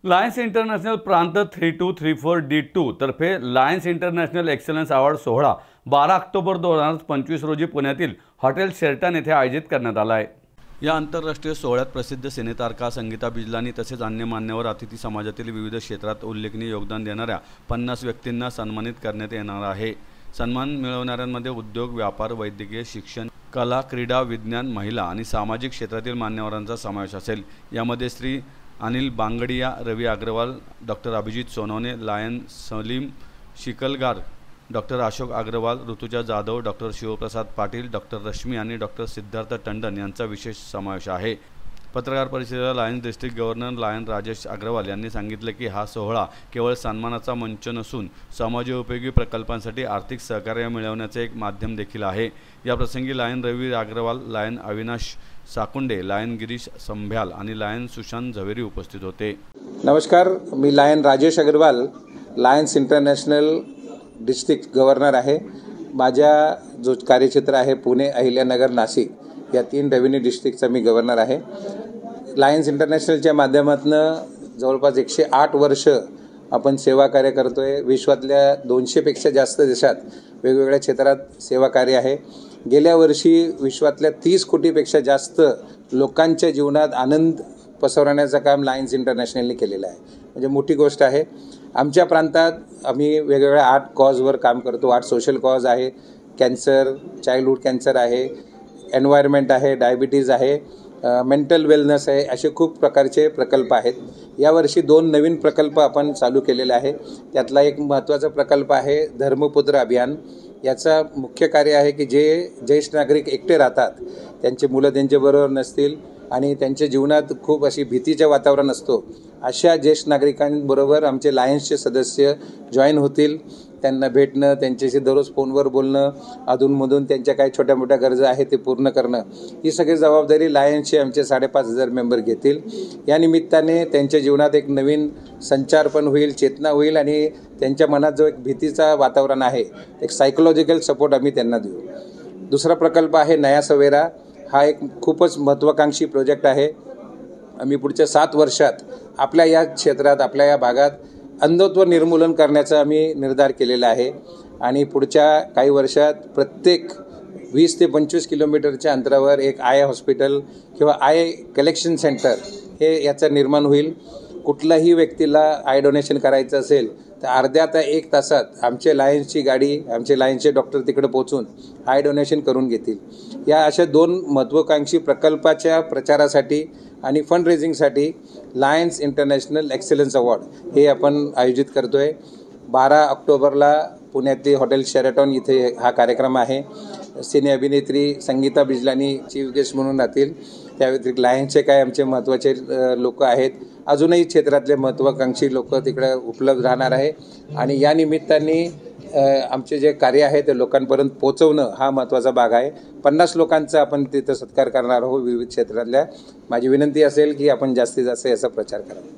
Lions international प्रांत 3234D2 तर्फे Lions international excellence award सोहळा 12 ऑक्टोबर 2025 रोजी पुण्यातील हॉटेल शेरटन येथे आयोजित करण्यात आला आहे। या आंतरराष्ट्रीय सोहळ्यात प्रसिद्ध सिनेतारका संगीता बिजलानी तसेच अन्य मान्यवर अतिथी समाजातील विविध क्षेत्रात उल्लेखनीय योगदान देणाऱ्या 50 व्यक्तींना सन्मानित करण्यात येणार आहे। सन्मान मिळवणाऱ्यांमध्ये उद्योग, व्यापार, वैद्यकीय, शिक्षण, कला, क्रीडा, विज्ञान, महिला आणि सामाजिक क्षेत्रातील मान्यवरांचा समावेश असेल। यामध्ये Shri Anil Bangadia, Ravi Agrawal, doctor Abhijit Sonawane, lion Salim Shikalgar, doctor Ashok Agrawal, Rutuja Jadhav, doctor Shivprasad Patil, doctor Rashmi आणि डॉक्टर सिद्धार्थ टंडन यांचा विशेष समावेश आहे। पत्रकार परिषदेला Lions district governor Lion Rajesh Agrawal यांनी सांगितले की हा सोहळा केवळ सन्मानाचा मंच नसून समाजोपयोगी प्रकल्पांसाठी आर्थिक सहकार्य मिळवण्याचे एक माध्यम देखील आहे। या प्रसंगी lion Ravi Agrawal, lion Avinash Sakunde, lion Girish Sambhyal आणि लायन सुशांत झवेरी उपस्थित होते। नमस्कार, मी lion Rajesh Agrawal, lions international district governor आहे। माझ्या जो कार्यक्षेत्र आहे पुणे, अहिल्यानगर, नाशिक या 3 रेव्हेन्यू डिस्ट्रिक्टचा मी गव्हर्नर आहे। लायन्स इंटरनॅशनलच्या माध्यमातून जवळपास 108 वर्ष आपण सेवा कार्य करतोय। विश्वातल्या 200 पेक्षा जास्त देशात वेगवेगळ्या क्षेत्रात सेवा कार्य आहे। गेल्या वर्षी विश्वातल्या 30 कोटीपेक्षा जास्त लोकांच्या जीवनात आनंद पसरवण्याचं काम लायन्स इंटरनॅशनलने केलेलं आहे, म्हणजे मोठी गोष्ट आहे। आमच्या प्रांतात आम्ही वेगवेगळ्या 8 कॉजवर काम करतो। 8 सोशल कॉज आहे, कॅन्सर, चाइल्डहुड कॅन्सर आहे, एन्व्हायरमेंट आहे, डायबिटीज आहे, मेंटल वेलनेस आहे, असे खूप प्रकारचे प्रकल्प आहेत। यावर्षी 2 नवीन प्रकल्प आपण चालू केलेले आहे। त्यातला एक महत्त्वाचा प्रकल्प आहे धर्मपुत्र अभियान। याचा मुख्य कार्य आहे की जे ज्येष्ठ नागरिक एकटे राहतात, त्यांचे मुलं त्यांच्याबरोबर नसतील आणि त्यांच्या जीवनात खूप अशी भीतीचं वातावरण असतो, अशा ज्येष्ठ नागरिकांबरोबर आमचे लायन्सचे सदस्य जॉईन होतील। त्यांना भेटणं, त्यांच्याशी दररोज फोनवर बोलणं, अधूनमधून त्यांच्या काही छोट्या मोठ्या गरजा आहेत ते पूर्ण करणं, ही सगळी जबाबदारी लायन्सचे आमचे 5,500 मेंबर घेतील। या निमित्ताने त्यांच्या जीवनात एक नवीन संचार पण होईल, चेतना होईल आणि त्यांच्या मनात जो एक भीतीचा वातावरण आहे, एक सायकोलॉजिकल सपोर्ट आम्ही त्यांना देऊ। दुसरा प्रकल्प आहे नया सवेरा। हा एक खूपच महत्त्वाकांक्षी प्रोजेक्ट आहे। आम्ही पुढच्या 7 वर्षात आपल्या या क्षेत्रात, आपल्या या भागात अंधत्व निर्मूलन करण्याचा आम्ही निर्धार केलेला आहे आणि पुढच्या काही वर्षात प्रत्येक 20 ते 25 किलोमीटरच्या अंतरावर एक आय हॉस्पिटल किंवा आय कलेक्शन सेंटर हे याचं निर्माण होईल। कुठल्याही व्यक्तीला आय डोनेशन करायचं असेल तर अर्ध्या ते 1 तासात आमचे लायन्सची गाडी, आमचे लायन्सचे डॉक्टर तिकडे पोहोचून आय डोनेशन करून घेतील। या अशा 2 महत्त्वाकांक्षी प्रकल्पाच्या प्रचारासाठी आणि फंड रेझिंगसाठी लायन्स इंटरनॅशनल एक्सलन्स अवॉर्ड हे आपण आयोजित करतोय। 12 ऑक्टोबरला पुण्यातील हॉटेल शेरटन इथे हा कार्यक्रम आहे। सिने अभिनेत्री संगीता बिजलानी चीफ गेस्ट म्हणून राहतील। त्या व्यतिरिक्त लायन्सचे काय आमचे महत्त्वाचे लोक आहेत, अजूनही क्षेत्रातले महत्त्वाकांक्षी लोक तिकडे उपलब्ध राहणार आहे आणि या निमित्ताने आमचे जे कार्य आहे ते लोकांपर्यंत पोहोचवणं हा महत्त्वाचा भाग आहे। 50 लोकांचा आपण तिथं सत्कार करणार आहोत विविध क्षेत्रातल्या। माझी विनंती असेल की आपण जास्तीत जास्त याचा प्रचार करावा।